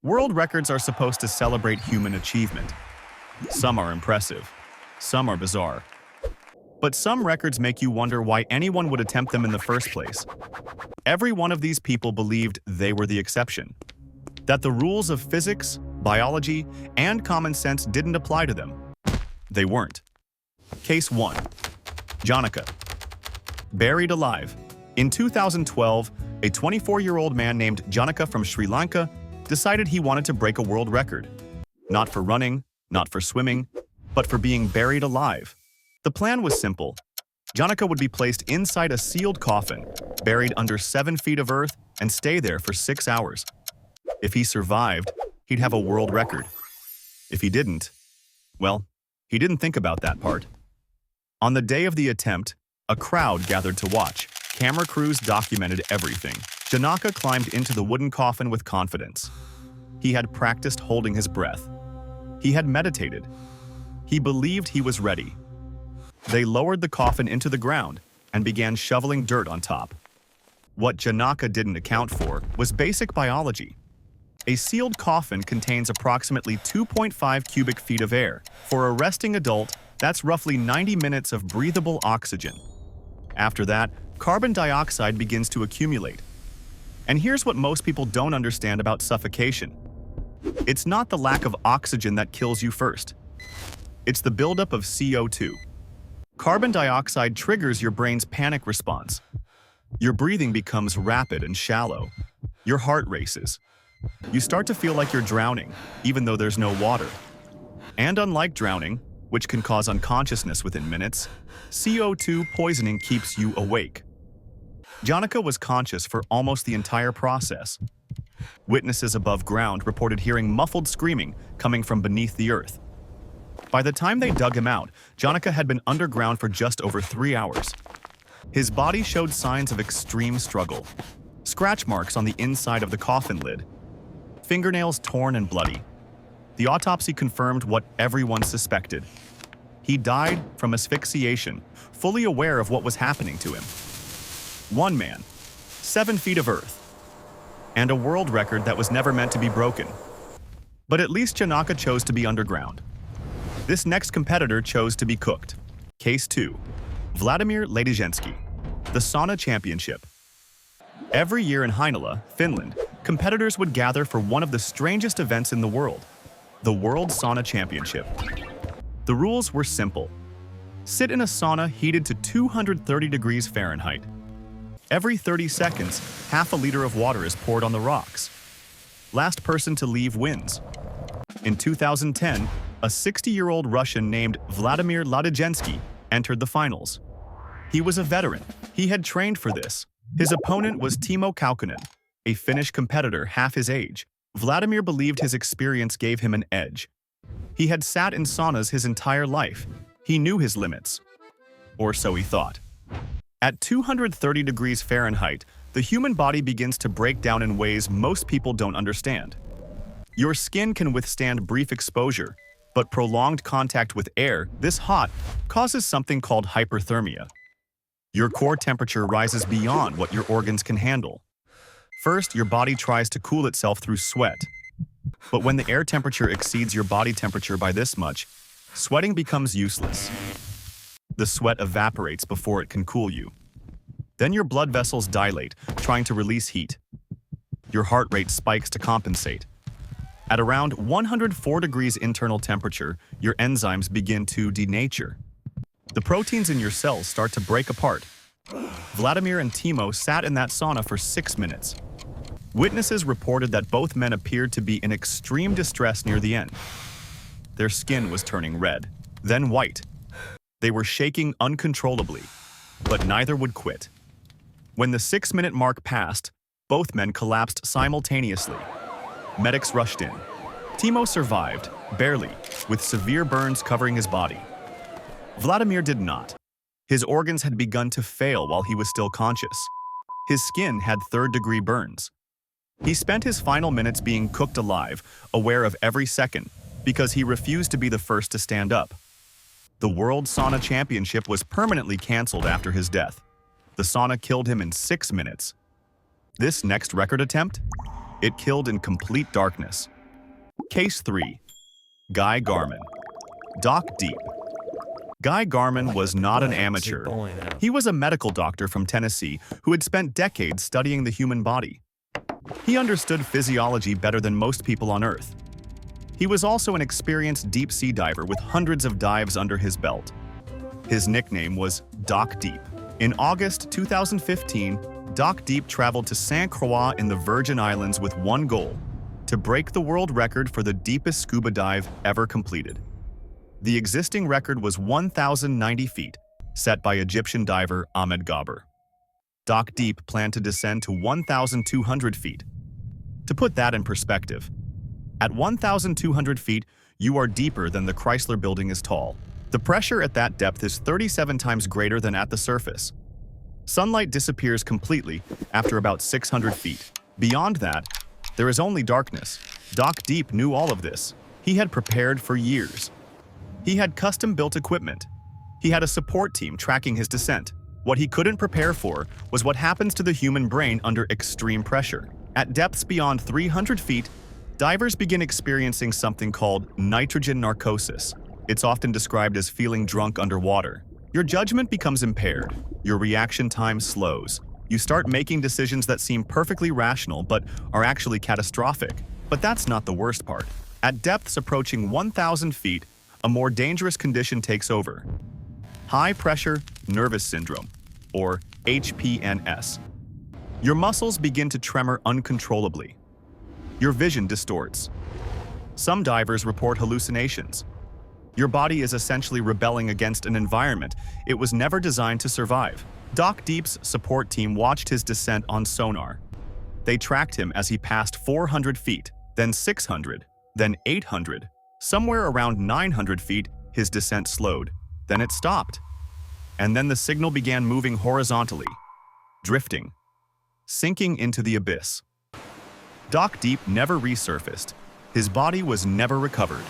World records are supposed to celebrate human achievement. Some are impressive, some are bizarre. But some records make you wonder why anyone would attempt them in the first place. Every one of these people believed they were the exception, that the rules of physics, biology, and common sense didn't apply to them. They weren't. Case 1. Janaka. Buried alive. In 2012, a 24-year-old man named Janaka from Sri Lanka decided he wanted to break a world record. Not for running, not for swimming, but for being buried alive. The plan was simple. Janaka would be placed inside a sealed coffin, buried under 7 feet of earth, and stay there for 6 hours. If he survived, he'd have a world record. If he didn't, well, he didn't think about that part. On the day of the attempt, a crowd gathered to watch. Camera crews documented everything. Janaka climbed into the wooden coffin with confidence. He had practiced holding his breath. He had meditated. He believed he was ready. They lowered the coffin into the ground and began shoveling dirt on top. What Janaka didn't account for was basic biology. A sealed coffin contains approximately 2.5 cubic feet of air. For a resting adult, that's roughly 90 minutes of breathable oxygen. After that, carbon dioxide begins to accumulate. And here's what most people don't understand about suffocation. It's not the lack of oxygen that kills you first. It's the buildup of CO2. Carbon dioxide triggers your brain's panic response. Your breathing becomes rapid and shallow. Your heart races. You start to feel like you're drowning, even though there's no water. And unlike drowning, which can cause unconsciousness within minutes, CO2 poisoning keeps you awake. Janaka was conscious for almost the entire process. Witnesses above ground reported hearing muffled screaming coming from beneath the earth. By the time they dug him out, Janaka had been underground for just over 3 hours. His body showed signs of extreme struggle. Scratch marks on the inside of the coffin lid. Fingernails torn and bloody. The autopsy confirmed what everyone suspected. He died from asphyxiation, fully aware of what was happening to him. One man, 7 feet of earth, and a world record that was never meant to be broken. But at least Janaka chose to be underground. This next competitor chose to be cooked. Case 2. Vladimir Ladyzhensky, the Sauna Championship. Every year in Heinola, Finland, competitors would gather for one of the strangest events in the world, the World Sauna Championship. The rules were simple. Sit in a sauna heated to 230 degrees Fahrenheit. Every 30 seconds, half a liter of water is poured on the rocks. Last person to leave wins. In 2010, a 60-year-old Russian named Vladimir Ladyzhensky entered the finals. He was a veteran. He had trained for this. His opponent was Timo Kaukonen, a Finnish competitor half his age. Vladimir believed his experience gave him an edge. He had sat in saunas his entire life. He knew his limits. Or so he thought. At 230 degrees Fahrenheit, the human body begins to break down in ways most people don't understand. Your skin can withstand brief exposure, but prolonged contact with air this hot causes something called hyperthermia. Your core temperature rises beyond what your organs can handle. First, your body tries to cool itself through sweat. But when the air temperature exceeds your body temperature by this much, sweating becomes useless. The sweat evaporates before it can cool you. Then your blood vessels dilate, trying to release heat. Your heart rate spikes to compensate. At around 104 degrees internal temperature, your enzymes begin to denature. The proteins in your cells start to break apart. Vladimir and Timo sat in that sauna for 6 minutes. Witnesses reported that both men appeared to be in extreme distress near the end. Their skin was turning red, then white. They were shaking uncontrollably, but neither would quit. When the 6-minute mark passed, both men collapsed simultaneously. Medics rushed in. Timo survived, barely, with severe burns covering his body. Vladimir did not. His organs had begun to fail while he was still conscious. His skin had third-degree burns. He spent his final minutes being cooked alive, aware of every second, because he refused to be the first to stand up. The World Sauna Championship was permanently canceled after his death. The sauna killed him in 6 minutes. This next record attempt? It killed in complete darkness. Case 3. Guy Garman. Doc Deep. Guy Garman was not an amateur. He was a medical doctor from Tennessee who had spent decades studying the human body. He understood physiology better than most people on Earth. He was also an experienced deep-sea diver with hundreds of dives under his belt. His nickname was Doc Deep. In August 2015, Doc Deep traveled to St. Croix in the Virgin Islands with one goal: to break the world record for the deepest scuba dive ever completed. The existing record was 1,090 feet, set by Egyptian diver Ahmed Gabr. Doc Deep planned to descend to 1,200 feet. To put that in perspective, at 1,200 feet, you are deeper than the Chrysler Building is tall. The pressure at that depth is 37 times greater than at the surface. Sunlight disappears completely after about 600 feet. Beyond that, there is only darkness. Doc Deep knew all of this. He had prepared for years. He had custom-built equipment. He had a support team tracking his descent. What he couldn't prepare for was what happens to the human brain under extreme pressure. At depths beyond 300 feet, divers begin experiencing something called nitrogen narcosis. It's often described as feeling drunk underwater. Your judgment becomes impaired. Your reaction time slows. You start making decisions that seem perfectly rational but are actually catastrophic. But that's not the worst part. At depths approaching 1,000 feet, a more dangerous condition takes over: high-pressure nervous syndrome, or HPNS. Your muscles begin to tremor uncontrollably. Your vision distorts. Some divers report hallucinations. Your body is essentially rebelling against an environment it was never designed to survive. Doc Deep's support team watched his descent on sonar. They tracked him as he passed 400 feet, then 600, then 800. Somewhere around 900 feet, his descent slowed. Then it stopped. And then the signal began moving horizontally, drifting, sinking into the abyss. Doc Deep never resurfaced. His body was never recovered.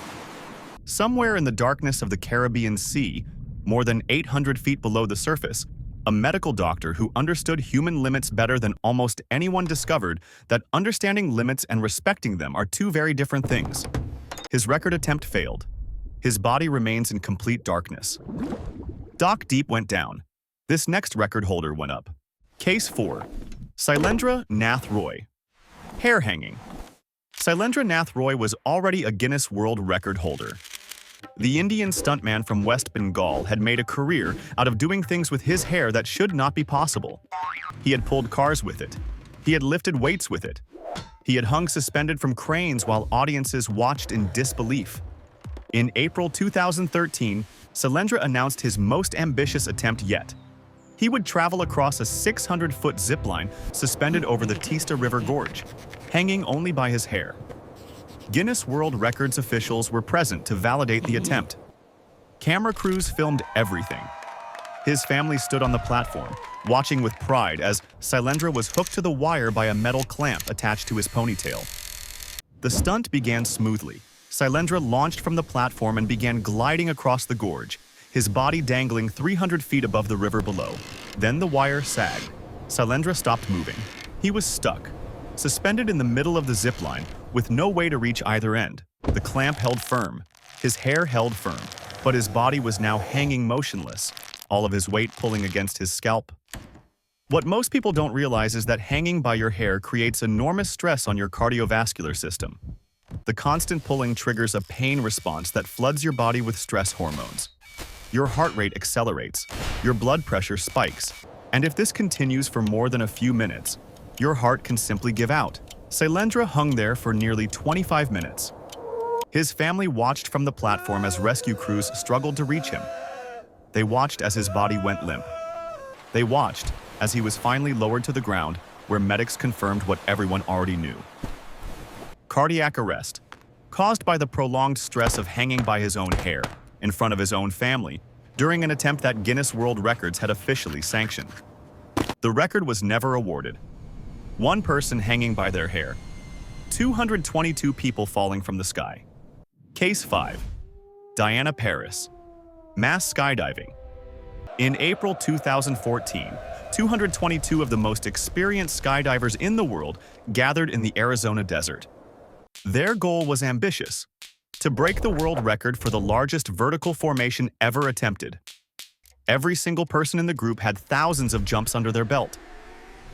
Somewhere in the darkness of the Caribbean Sea, more than 800 feet below the surface, a medical doctor who understood human limits better than almost anyone discovered that understanding limits and respecting them are two very different things. His record attempt failed. His body remains in complete darkness. Doc Deep went down. This next record holder went up. Case 4. Sailendra Nath Roy. Hair hanging. Sailendra Nath Roy was already a Guinness World Record holder. The Indian stuntman from West Bengal had made a career out of doing things with his hair that should not be possible. He had pulled cars with it. He had lifted weights with it. He had hung suspended from cranes while audiences watched in disbelief. In April 2013, Sailendra announced his most ambitious attempt yet. He would travel across a 600-foot zipline suspended over the Teesta River Gorge, hanging only by his hair. Guinness World Records officials were present to validate the attempt. Camera crews filmed everything. His family stood on the platform, watching with pride as Sailendra was hooked to the wire by a metal clamp attached to his ponytail. The stunt began smoothly. Sailendra launched from the platform and began gliding across the gorge, his body dangling 300 feet above the river below. Then the wire sagged. Sailendra stopped moving. He was stuck, suspended in the middle of the zipline, with no way to reach either end. The clamp held firm. His hair held firm, but his body was now hanging motionless, all of his weight pulling against his scalp. What most people don't realize is that hanging by your hair creates enormous stress on your cardiovascular system. The constant pulling triggers a pain response that floods your body with stress hormones. Your heart rate accelerates, your blood pressure spikes, and if this continues for more than a few minutes, your heart can simply give out. Sailendra hung there for nearly 25 minutes. His family watched from the platform as rescue crews struggled to reach him. They watched as his body went limp. They watched as he was finally lowered to the ground, where medics confirmed what everyone already knew. Cardiac arrest, caused by the prolonged stress of hanging by his own hair in front of his own family during an attempt that Guinness World Records had officially sanctioned. The record was never awarded. One person hanging by their hair. 222 people falling from the sky. Case 5. Diana Paris. Mass skydiving. In April 2014, 222 of the most experienced skydivers in the world gathered in the Arizona desert. Their goal was ambitious: to break the world record for the largest vertical formation ever attempted. Every single person in the group had thousands of jumps under their belt.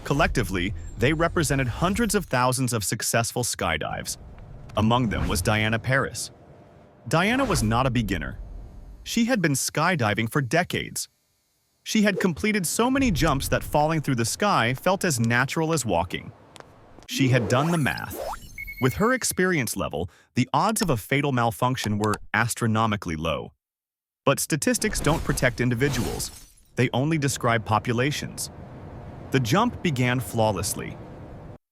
Collectively, they represented hundreds of thousands of successful skydives. Among them was Diana Paris. Diana was not a beginner. She had been skydiving for decades. She had completed so many jumps that falling through the sky felt as natural as walking. She had done the math. With her experience level, the odds of a fatal malfunction were astronomically low. But statistics don't protect individuals. They only describe populations. The jump began flawlessly.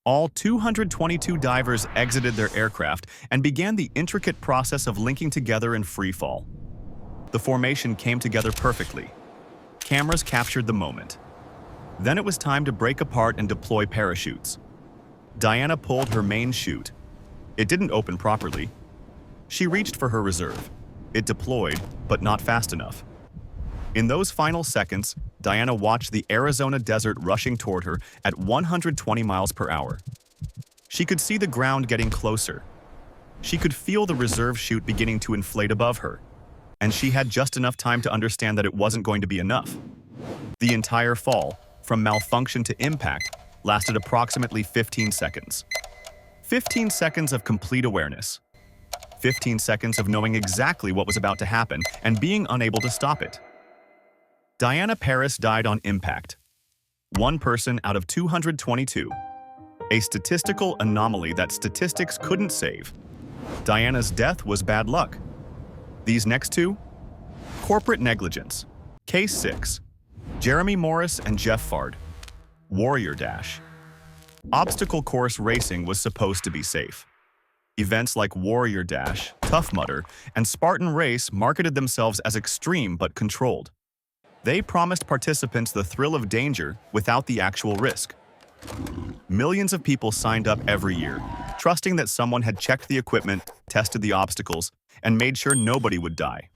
All 222 divers exited their aircraft and began the intricate process of linking together in free fall. The formation came together perfectly. Cameras captured the moment. Then it was time to break apart and deploy parachutes. Diana pulled her main chute. It didn't open properly. She reached for her reserve. It deployed, but not fast enough. In those final seconds, Diana watched the Arizona desert rushing toward her at 120 miles per hour. She could see the ground getting closer. She could feel the reserve chute beginning to inflate above her. And she had just enough time to understand that it wasn't going to be enough. The entire fall, from malfunction to impact, lasted approximately 15 seconds. 15 seconds of complete awareness. 15 seconds of knowing exactly what was about to happen and being unable to stop it. Diana Paris died on impact. One person out of 222. A statistical anomaly that statistics couldn't save. Diana's death was bad luck. These next two? Corporate negligence. Case 6. Jeremy Morris and Jeff Fard. Warrior Dash. Obstacle course racing was supposed to be safe. Events like Warrior Dash, Tough Mudder, and Spartan Race marketed themselves as extreme but controlled. They promised participants the thrill of danger without the actual risk. Millions of people signed up every year, trusting that someone had checked the equipment, tested the obstacles, and made sure nobody would die.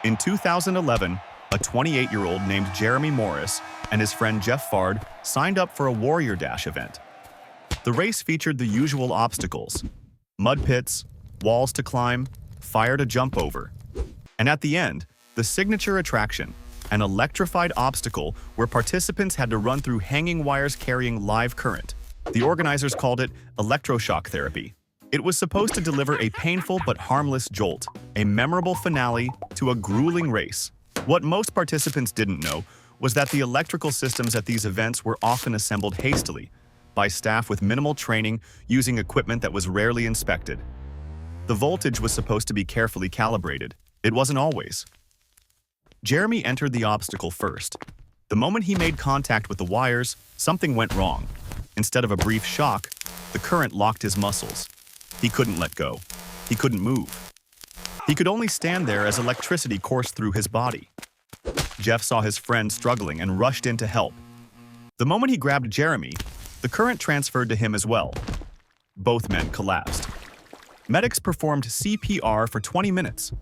In 2011, a 28-year-old named Jeremy Morris and his friend Jeff Fard signed up for a Warrior Dash event. The race featured the usual obstacles: mud pits, walls to climb, fire to jump over. And at the end, the signature attraction, an electrified obstacle where participants had to run through hanging wires carrying live current. The organizers called it electroshock therapy. It was supposed to deliver a painful but harmless jolt, a memorable finale to a grueling race. What most participants didn't know was that the electrical systems at these events were often assembled hastily, by staff with minimal training using equipment that was rarely inspected. The voltage was supposed to be carefully calibrated. It wasn't always. Jeremy entered the obstacle first. The moment he made contact with the wires, something went wrong. Instead of a brief shock, the current locked his muscles. He couldn't let go. He couldn't move. He could only stand there as electricity coursed through his body. Jeff saw his friend struggling and rushed in to help. The moment he grabbed Jeremy, the current transferred to him as well. Both men collapsed. Medics performed CPR for 20 minutes.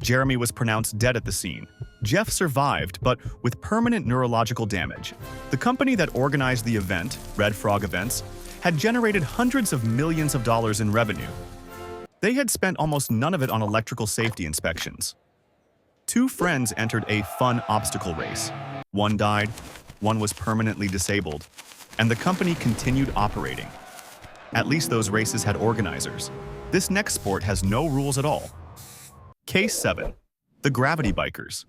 Jeremy was pronounced dead at the scene. Jeff survived, but with permanent neurological damage. The company that organized the event, Red Frog Events, had generated hundreds of millions of dollars in revenue. They had spent almost none of it on electrical safety inspections. Two friends entered a fun obstacle race. One died, one was permanently disabled, and the company continued operating. At least those races had organizers. This next sport has no rules at all. Case 7. The Gravity Bikers.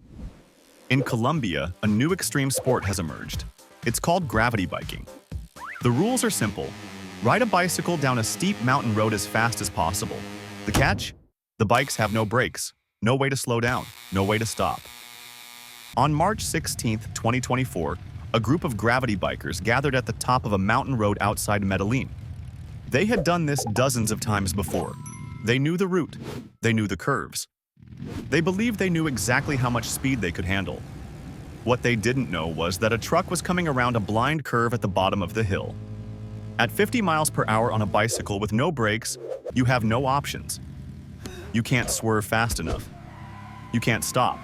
In Colombia, a new extreme sport has emerged. It's called gravity biking. The rules are simple. Ride a bicycle down a steep mountain road as fast as possible. The catch? The bikes have no brakes, no way to slow down, no way to stop. On March 16, 2024, a group of gravity bikers gathered at the top of a mountain road outside Medellin. They had done this dozens of times before. They knew the route. They knew the curves. They believed they knew exactly how much speed they could handle. What they didn't know was that a truck was coming around a blind curve at the bottom of the hill. At 50 miles per hour on a bicycle with no brakes, you have no options. You can't swerve fast enough. You can't stop.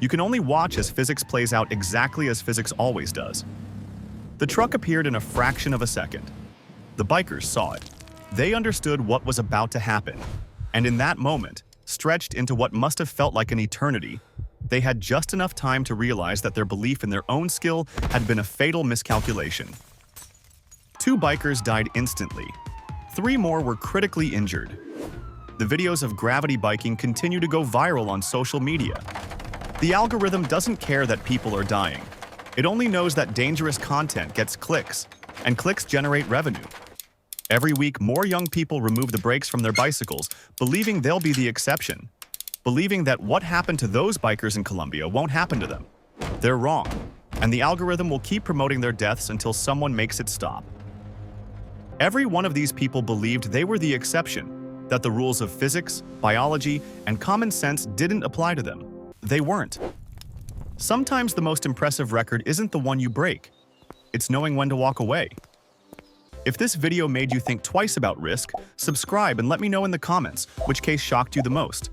You can only watch as physics plays out exactly as physics always does. The truck appeared in a fraction of a second. The bikers saw it. They understood what was about to happen. And in that moment, stretched into what must have felt like an eternity, they had just enough time to realize that their belief in their own skill had been a fatal miscalculation. 2 bikers died instantly. 3 more were critically injured. The videos of gravity biking continue to go viral on social media. The algorithm doesn't care that people are dying. It only knows that dangerous content gets clicks, and clicks generate revenue. Every week, more young people remove the brakes from their bicycles, believing they'll be the exception. Believing that what happened to those bikers in Colombia won't happen to them. They're wrong, and the algorithm will keep promoting their deaths until someone makes it stop. Every one of these people believed they were the exception, that the rules of physics, biology, and common sense didn't apply to them. They weren't. Sometimes the most impressive record isn't the one you break. It's knowing when to walk away. If this video made you think twice about risk, subscribe and let me know in the comments which case shocked you the most.